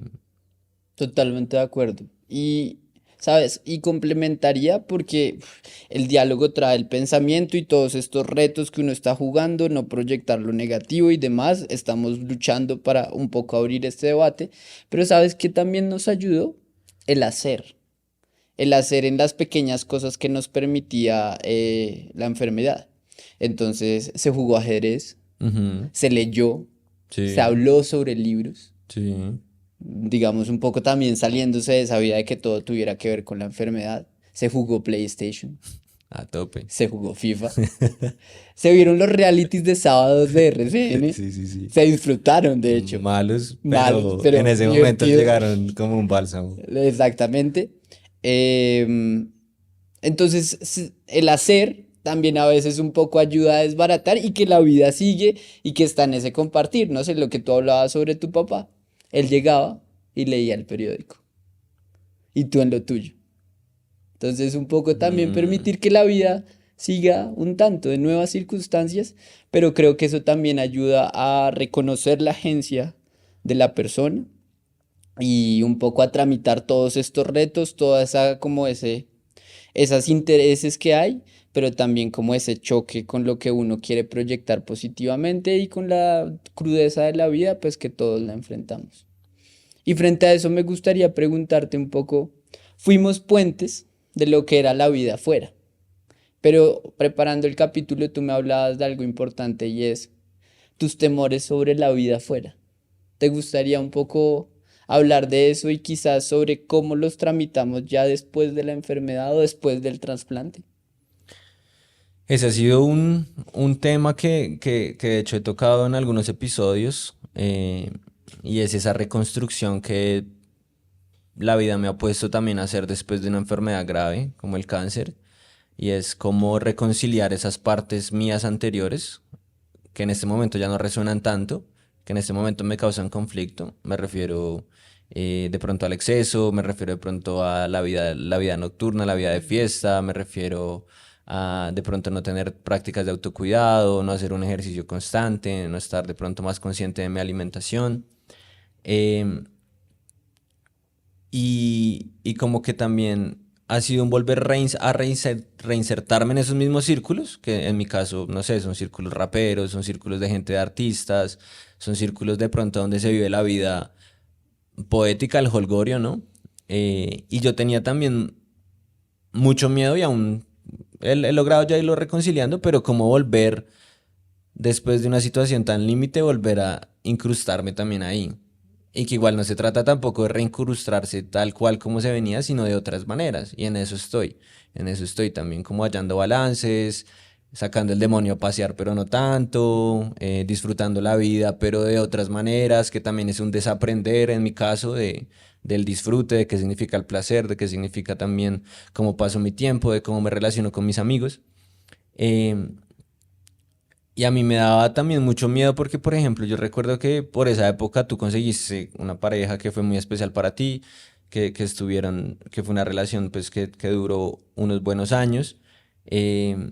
Totalmente de acuerdo. Y, ¿sabes? Y complementaría porque el diálogo trae el pensamiento y todos estos retos que uno está jugando, no proyectar lo negativo y demás. Estamos luchando para un poco abrir este debate. Pero ¿sabes qué también nos ayudó? El hacer. El hacer en las pequeñas cosas que nos permitía la enfermedad. Entonces se jugó ajedrez, ujú, se leyó, se sí, habló sobre libros, sí, digamos un poco también saliéndose de esa vida de que todo tuviera que ver con la enfermedad. Se jugó PlayStation, a tope. se jugó FIFA, se vieron los realities de sábados de RCN, Sí, sí, sí. se disfrutaron de hecho, Malos, mal, pero en pero ese momento divertido. llegaron como un bálsamo. Exactamente. Em, entonces, el hacer también a veces un poco ayuda a desbaratar y que la vida sigue y que está en ese compartir. No sé, lo que tú hablabas sobre tu papá. Él llegaba y leía el periódico y tú en lo tuyo. Entonces, un poco también Mm, permitir que la vida siga un tanto de nuevas circunstancias, pero creo que eso también ayuda a reconocer la agencia de la persona y un poco a tramitar todos estos retos, toda esa como ese esas intereses que hay, pero también como ese choque con lo que uno quiere proyectar positivamente y con la crudeza de la vida, pues que todos la enfrentamos. Y frente a eso me gustaría preguntarte un poco, fuimos puentes de lo que era la vida afuera, pero preparando el capítulo tú me hablabas de algo importante y es tus temores sobre la vida afuera. ¿Te gustaría un poco hablar de eso y quizás sobre cómo los tramitamos ya después de la enfermedad o después del trasplante? ese ha sido un tema que de hecho he tocado en algunos episodios y es esa reconstrucción que la vida me ha puesto también a hacer después de una enfermedad grave como el cáncer y es cómo reconciliar esas partes mías anteriores que en este momento ya no resuenan tanto, que en este momento me causan conflicto. Me refiero de pronto al exceso, me refiero de pronto a la vida nocturna, la vida de fiesta, me refiero a de pronto no tener prácticas de autocuidado, no hacer un ejercicio constante, no estar de pronto más consciente de mi alimentación. Em, y como que también ha sido un volver reinsertarme en esos mismos círculos, que en mi caso, no sé, son círculos raperos, son círculos de gente de artistas, son círculos de pronto donde se vive la vida poética, el holgorio, ¿no? Y yo tenía también mucho miedo y aún he logrado ya irlo reconciliando, pero como volver después de una situación tan límite, volver a incrustarme también ahí. Y que igual no se trata tampoco de reincrustarse tal cual como se venía, sino de otras maneras. Y en eso estoy. En eso estoy también como hallando balances, sacando el demonio a pasear, pero no tanto, disfrutando la vida, pero de otras maneras, que también es un desaprender en mi caso del disfrute, de qué significa el placer, de qué significa también cómo paso mi tiempo, de cómo me relaciono con mis amigos. Em, y a mí me daba también mucho miedo porque, por ejemplo, yo recuerdo que por esa época tú conseguiste una pareja que fue muy especial para ti, que estuvieron, que fue una relación pues que duró unos buenos años. eh,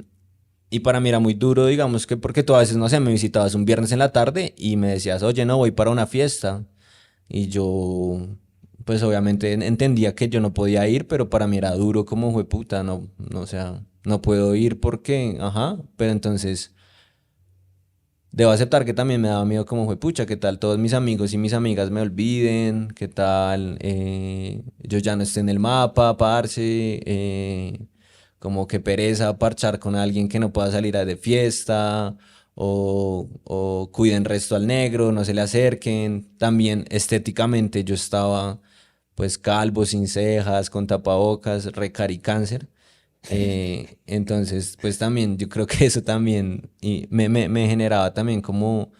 y para mí era muy duro, digamos que porque tú a veces, no sé, me visitabas un viernes en la tarde y me decías, oye, no, voy para una fiesta. Y yo, pues obviamente entendía que yo no podía ir, pero para mí era duro como, fue puta, no, no, o sea, no puedo ir porque, ajá, pero entonces... Debo aceptar que también me daba miedo como fue, pucha, qué tal todos mis amigos y mis amigas me olviden, qué tal yo ya no esté en el mapa, parce, como que pereza parchar con alguien que no pueda salir a de fiesta, o cuiden resto al negro, no se le acerquen. También estéticamente yo estaba pues calvo, sin cejas, con tapabocas, recaricáncer. Entonces, pues también yo creo que eso también y me generaba también como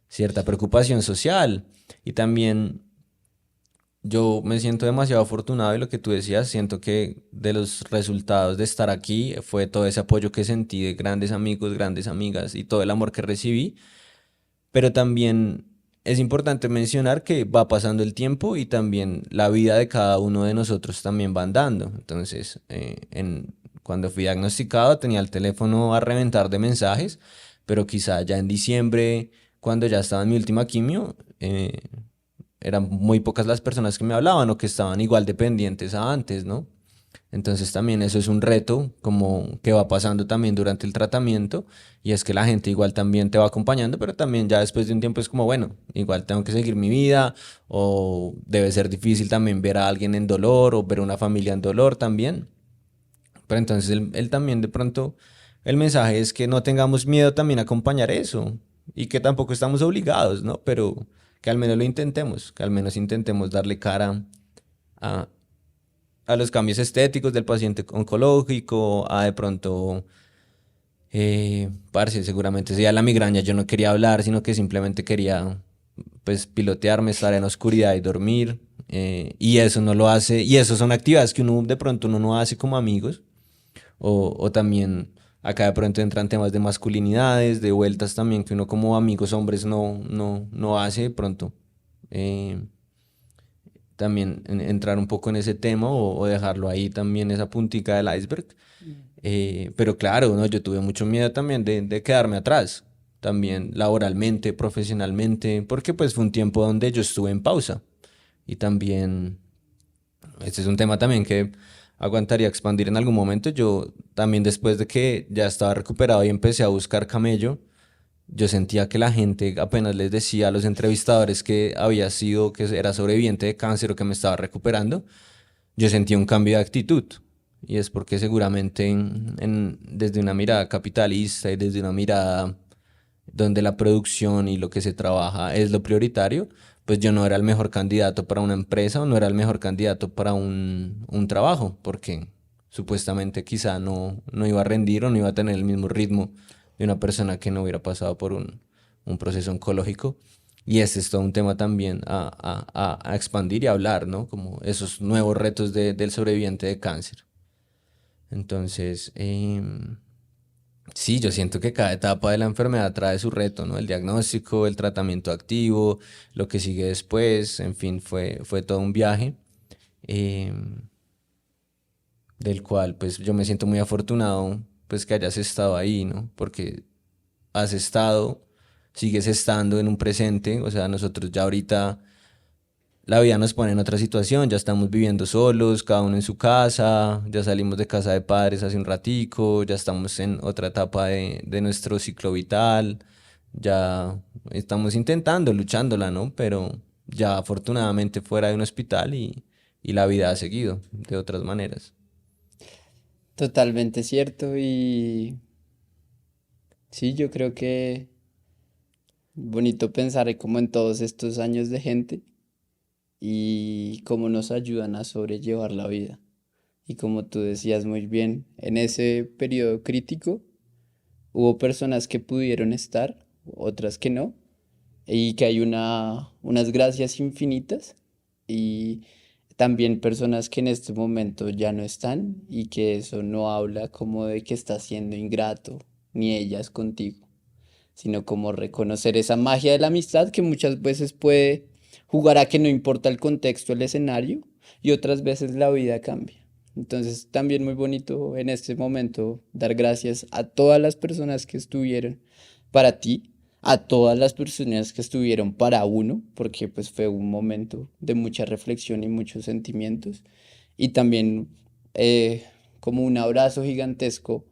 cierta preocupación social y también yo me siento demasiado afortunado y lo que tú decías, siento que de los resultados de estar aquí fue todo ese apoyo que sentí de grandes amigos, grandes amigas y todo el amor que recibí, pero también es importante mencionar que va pasando el tiempo y también la vida de cada uno de nosotros también va andando. Entonces, cuando fui diagnosticado tenía el teléfono a reventar de mensajes, pero quizá ya en diciembre, cuando ya estaba en mi última quimio, eran muy pocas las personas que me hablaban o que estaban igual de pendientes a antes, ¿no? Entonces también eso es un reto como que va pasando también durante el tratamiento y es que la gente igual también te va acompañando, pero también ya después de un tiempo es como, bueno, igual tengo que seguir mi vida o debe ser difícil también ver a alguien en dolor o ver a una familia en dolor también. Pero entonces él también de pronto, el mensaje es que no tengamos miedo también a acompañar eso y que tampoco estamos obligados, ¿no? Pero que al menos lo intentemos, que al menos intentemos darle cara a, a los cambios estéticos del paciente oncológico, a de pronto, parce, seguramente sería la migraña, yo no quería hablar, sino que simplemente quería, pues, pilotearme, estar en oscuridad y dormir, y eso no lo hace, y eso son actividades que uno de pronto uno no hace como amigos, o también acá de pronto entran temas de masculinidades, de vueltas también que uno como amigos hombres no hace de pronto. Eh, También entrar un poco en ese tema o dejarlo ahí también esa puntica del iceberg. Pero claro, ¿no? Yo tuve mucho miedo también de quedarme atrás, también laboralmente, profesionalmente, porque pues fue un tiempo donde yo estuve en pausa y también, este es un tema también que aguantaría expandir en algún momento. Yo también después de que ya estaba recuperado y empecé a buscar camello, yo sentía que la gente apenas les decía a los entrevistadores que había sido, que era sobreviviente de cáncer o que me estaba recuperando, yo sentía un cambio de actitud. Y es porque seguramente desde una mirada capitalista y desde una mirada donde la producción y lo que se trabaja es lo prioritario, pues yo no era el mejor candidato para una empresa o no era el mejor candidato para un trabajo, porque supuestamente quizá no iba a rendir o no iba a tener el mismo ritmo de una persona que no hubiera pasado por un proceso oncológico. Y este es todo un tema también a expandir y hablar, ¿no? Como esos nuevos retos del sobreviviente de cáncer. Entonces, sí, yo siento que cada etapa de la enfermedad trae su reto, ¿no? El diagnóstico, el tratamiento activo, lo que sigue después, en fin, fue todo un viaje, del cual pues yo me siento muy afortunado pues que hayas estado ahí, ¿no? Porque has estado, sigues estando en un presente, o sea, nosotros ya ahorita la vida nos pone en otra situación, ya estamos viviendo solos, cada uno en su casa, ya salimos de casa de padres hace un ratico, ya estamos en otra etapa de nuestro ciclo vital, ya estamos intentando, luchándola, ¿no? Pero ya afortunadamente fuera de un hospital y la vida ha seguido de otras maneras. Totalmente cierto y sí, yo creo que bonito pensar como en todos estos años de gente y cómo nos ayudan a sobrellevar la vida. Y como tú decías muy bien, en ese periodo crítico hubo personas que pudieron estar, otras que no, y que hay unas gracias infinitas y también personas que en este momento ya no están y que eso no habla como de que estás siendo ingrato, ni ellas contigo, sino como reconocer esa magia de la amistad que muchas veces puede jugar a que no importa el contexto, el escenario, y otras veces la vida cambia. Entonces también muy bonito en este momento dar gracias a todas las personas que estuvieron para ti, a todas las personas que estuvieron para uno, porque pues fue un momento de mucha reflexión y muchos sentimientos, y también como un abrazo gigantesco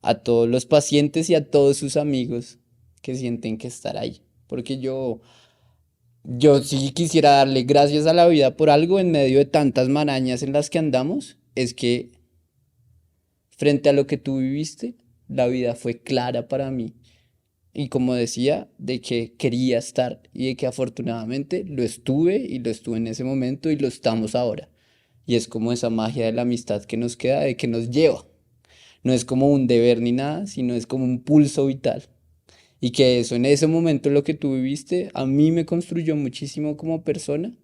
a todos los pacientes y a todos sus amigos que sienten que estar ahí. Porque yo sí quisiera darle gracias a la vida por algo en medio de tantas marañas en las que andamos, es que frente a lo que tú viviste, la vida fue clara para mí. Y como decía, de que quería estar y de que afortunadamente lo estuve y lo estuve en ese momento y lo estamos ahora. Y es como esa magia de la amistad que nos queda, de que nos lleva. No es como un deber ni nada, sino es como un pulso vital. Y que eso, en ese momento lo que tú viviste, a mí me construyó muchísimo como persona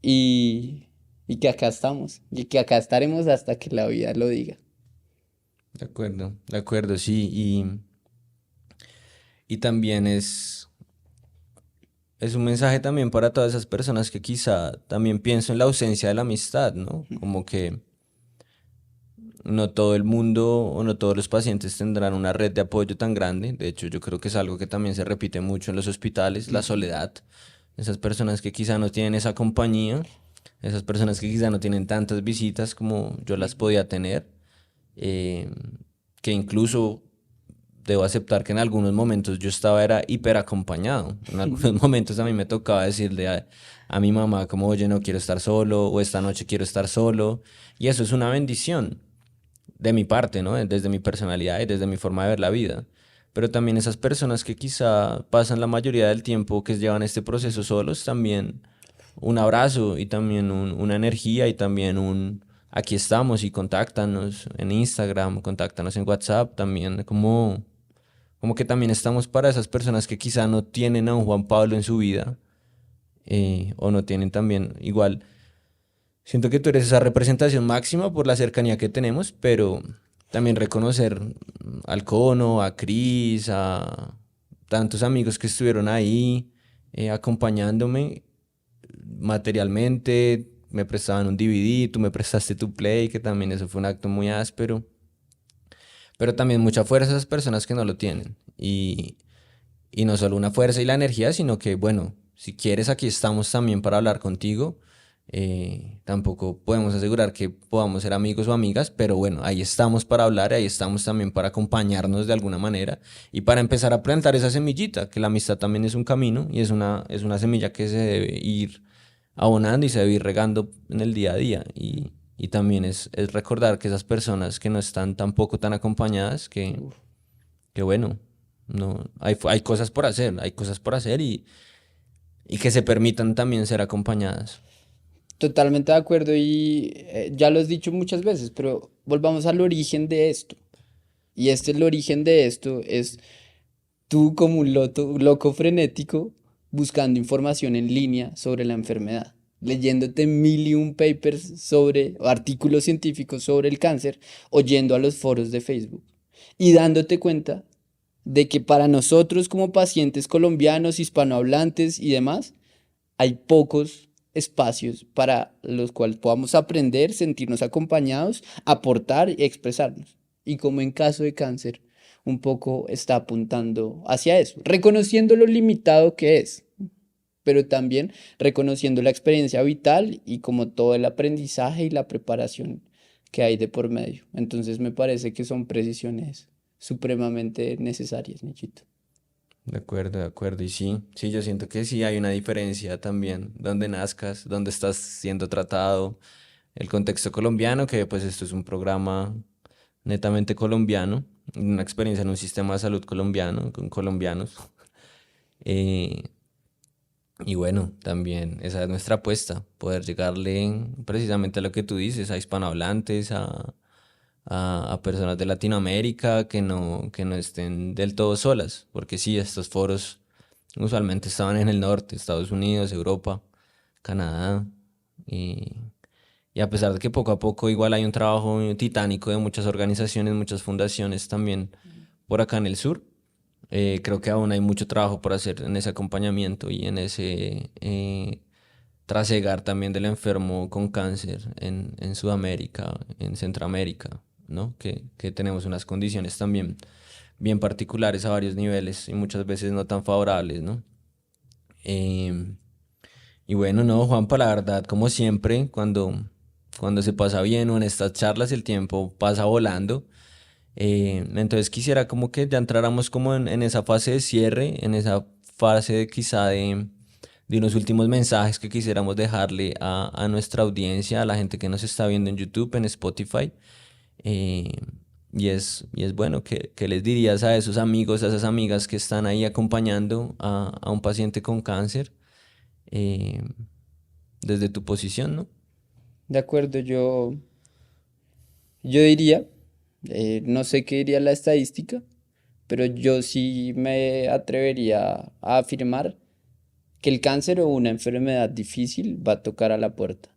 y, y que acá estamos y que acá estaremos hasta que la vida lo diga. De acuerdo, sí. Y también es un mensaje también para todas esas personas que quizá también pienso en la ausencia de la amistad, ¿no? Como que no todo el mundo o no todos los pacientes tendrán una red de apoyo tan grande. De hecho, yo creo que es algo que también se repite mucho en los hospitales, la soledad. Esas personas que quizá no tienen esa compañía, esas personas que quizá no tienen tantas visitas como yo las podía tener, eh, que incluso debo aceptar que en algunos momentos yo estaba era hiper acompañado. En algunos momentos a mí me tocaba decirle a mi mamá como, oye, no quiero estar solo, o esta noche quiero estar solo. Y eso es una bendición de mi parte, ¿no? Desde mi personalidad y desde mi forma de ver la vida. Pero también esas personas que quizá pasan la mayoría del tiempo que llevan este proceso solos, también un abrazo y también una energía y también un aquí estamos y contáctanos en Instagram, contáctanos en WhatsApp, también como que también estamos para esas personas que quizá no tienen a un Juan Pablo en su vida, o no tienen también igual. Siento que tú eres esa representación máxima por la cercanía que tenemos, pero también reconocer al Cono, a Cris, a tantos amigos que estuvieron ahí acompañándome materialmente, me prestaban un DVD, tú me prestaste tu Play, que también eso fue un acto muy áspero, pero también mucha fuerza a esas personas que no lo tienen. Y no solo una fuerza y la energía, sino que, bueno, si quieres, aquí estamos también para hablar contigo. Tampoco podemos asegurar que podamos ser amigos o amigas, pero bueno, ahí estamos para hablar, ahí estamos también para acompañarnos de alguna manera y para empezar a plantar esa semillita, que la amistad también es un camino y es una semilla que se debe ir abonando y se debe ir regando en el día a día. Y también es recordar que esas personas que no están tampoco tan acompañadas, que bueno, no, hay cosas por hacer, hay cosas por hacer y que se permitan también ser acompañadas. Totalmente de acuerdo y ya lo has dicho muchas veces, pero volvamos al origen de esto. Y el origen de esto es tú como un loco frenético buscando información en línea sobre la enfermedad, leyéndote mil y un papers sobre, o artículos científicos sobre el cáncer, o yendo a los foros de Facebook y dándote cuenta de que para nosotros como pacientes colombianos, hispanohablantes y demás, hay pocos espacios para los cuales podamos aprender, sentirnos acompañados, aportar y expresarnos. Y como en caso de cáncer, un poco está apuntando hacia eso, reconociendo lo limitado que es, pero también reconociendo la experiencia vital y como todo el aprendizaje y la preparación que hay de por medio. Entonces me parece que son precisiones supremamente necesarias, Nichito. De acuerdo, de acuerdo. Y sí, sí, yo siento que sí hay una diferencia también, donde nazcas, donde estás siendo tratado, el contexto colombiano, que pues esto es un programa netamente colombiano, una experiencia en un sistema de salud colombiano, con colombianos. Eh, y bueno, también esa es nuestra apuesta, poder llegarle precisamente a lo que tú dices, a hispanohablantes, a personas de Latinoamérica que no estén del todo solas, porque sí, estos foros usualmente estaban en el norte, Estados Unidos, Europa, Canadá, y, y a pesar de que poco a poco igual hay un trabajo titánico de muchas organizaciones, muchas fundaciones también por acá en el sur, creo que aún hay mucho trabajo por hacer en ese acompañamiento y en ese trasegar también del enfermo con cáncer en Sudamérica, en Centroamérica, ¿no? Que tenemos unas condiciones también bien particulares a varios niveles y muchas veces no tan favorables, ¿no? Em, y bueno, no, Juanpa, la verdad, como siempre, cuando se pasa bien o en estas charlas el tiempo pasa volando. Entonces quisiera como que ya entráramos como en esa fase de cierre, en esa fase quizá de unos últimos mensajes que quisiéramos dejarle a nuestra audiencia, a la gente que nos está viendo en YouTube, en Spotify. Eh, y es bueno, que les dirías a esos amigos, a esas amigas que están ahí acompañando a un paciente con cáncer, eh, desde tu posición, ¿no? De acuerdo, yo diría, no sé qué diría la estadística, pero yo sí me atrevería a afirmar que el cáncer o una enfermedad difícil va a tocar a la puerta.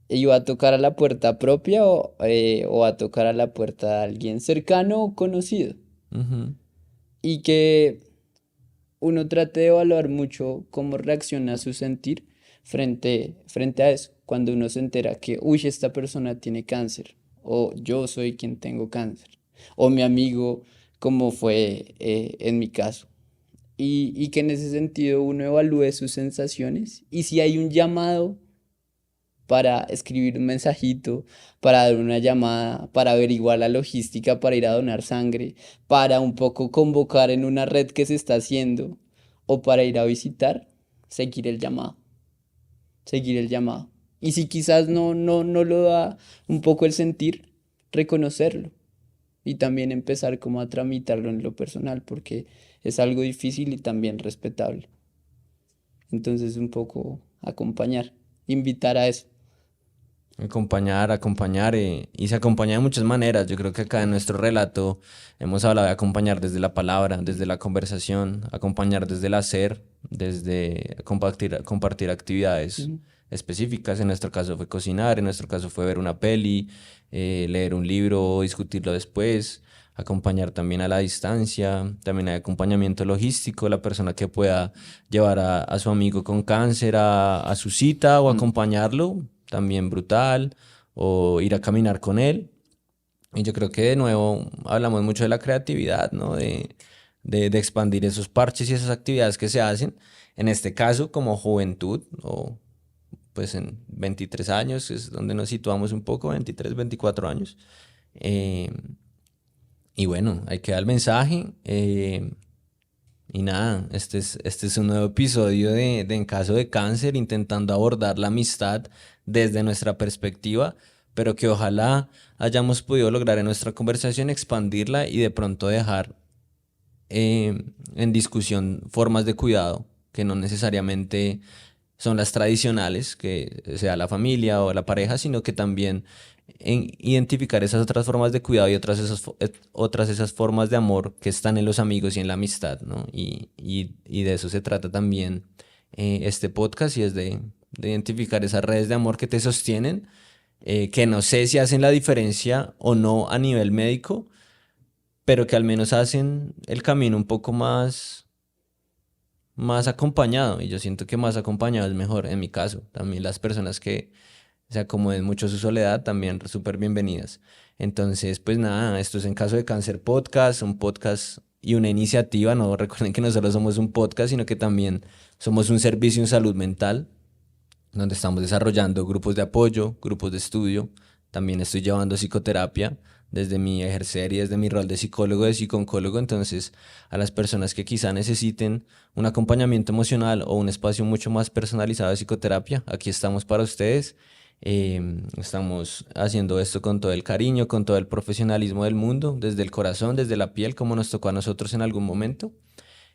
Y va a tocar a la puerta propia o va a tocar a la puerta de alguien cercano o conocido. Ujú. Y que uno trate de evaluar mucho cómo reacciona a su sentir frente a eso. Cuando uno se entera que, uy, esta persona tiene cáncer, o yo soy quien tengo cáncer, o mi amigo, como fue en mi caso. Y que en ese sentido uno evalúe sus sensaciones y si hay un llamado para escribir un mensajito, para dar una llamada, para averiguar la logística, para ir a donar sangre, para un poco convocar en una red que se está haciendo o para ir a visitar, seguir el llamado, seguir el llamado. Y si quizás no lo da un poco el sentir, reconocerlo y también empezar como a tramitarlo en lo personal, porque es algo difícil y también respetable. Entonces un poco acompañar, invitar a eso. Acompañar, y se acompaña de muchas maneras. Yo creo que acá en nuestro relato hemos hablado de acompañar desde la palabra, desde la conversación, acompañar desde el hacer, desde compartir actividades Ujú. específicas. En nuestro caso fue cocinar, en nuestro caso fue ver una peli, leer un libro o discutirlo después. Acompañar también a la distancia, también hay acompañamiento logístico, la persona que pueda llevar a su amigo con cáncer a su cita o Mm. acompañarlo, también brutal, o ir a caminar con él. Y yo creo que de nuevo hablamos mucho de la creatividad, ¿no? De expandir esos parches y esas actividades que se hacen, en este caso como juventud, o pues en 23 años, es donde nos situamos un poco, 23 24 años. Eh, y bueno, ahí queda el mensaje. Y nada, este es un nuevo episodio de En caso de cáncer, intentando abordar la amistad desde nuestra perspectiva, pero que ojalá hayamos podido lograr en nuestra conversación expandirla y de pronto dejar en discusión formas de cuidado que no necesariamente son las tradicionales, que sea la familia o la pareja, sino que también en identificar esas otras formas de cuidado y otras esas formas de amor que están en los amigos y en la amistad, ¿no? Y de eso se trata también este podcast, y es de identificar esas redes de amor que te sostienen, que no sé si hacen la diferencia o no a nivel médico, pero que al menos hacen el camino un poco más acompañado, y yo siento que más acompañado es mejor en mi caso. También las personas que se acomoden mucho a su soledad, también súper bienvenidas. Entonces, pues nada, esto es En Caso de Cáncer Podcast, un podcast y una iniciativa. No recuerden que no solo somos un podcast, sino que también somos un servicio en salud mental, donde estamos desarrollando grupos de apoyo, grupos de estudio. También estoy llevando psicoterapia desde mi ejercer y desde mi rol de psicólogo, de psicooncólogo. Entonces, a las personas que quizá necesiten un acompañamiento emocional o un espacio mucho más personalizado de psicoterapia, aquí estamos para ustedes. Estamos haciendo esto con todo el cariño, con todo el profesionalismo del mundo, desde el corazón, desde la piel, como nos tocó a nosotros en algún momento.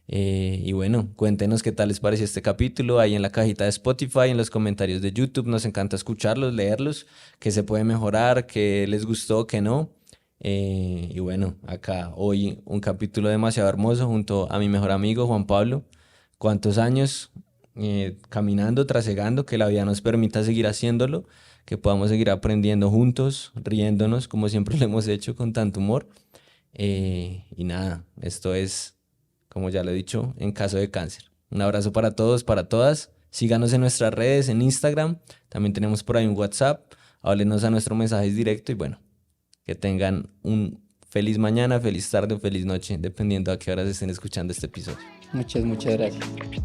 Y bueno, cuéntenos qué tal les pareció este capítulo ahí en la cajita de Spotify, en los comentarios de YouTube. Nos encanta escucharlos, leerlos, qué se puede mejorar, qué les gustó, qué no. Y bueno, acá hoy un capítulo demasiado hermoso junto a mi mejor amigo Juan Pablo. ¿Cuántos años caminando, trasegando, que la vida nos permita seguir haciéndolo, que podamos seguir aprendiendo juntos, riéndonos como siempre lo hemos hecho con tanto humor? Y nada, esto es, como ya lo he dicho, En Caso de Cáncer. Un abrazo para todos, para todas. Síganos en nuestras redes, en Instagram. También tenemos por ahí un WhatsApp. Háblenos a nuestro mensaje directo y bueno, que tengan un feliz mañana, feliz tarde o feliz noche, dependiendo a qué horas estén escuchando este episodio. Muchas gracias.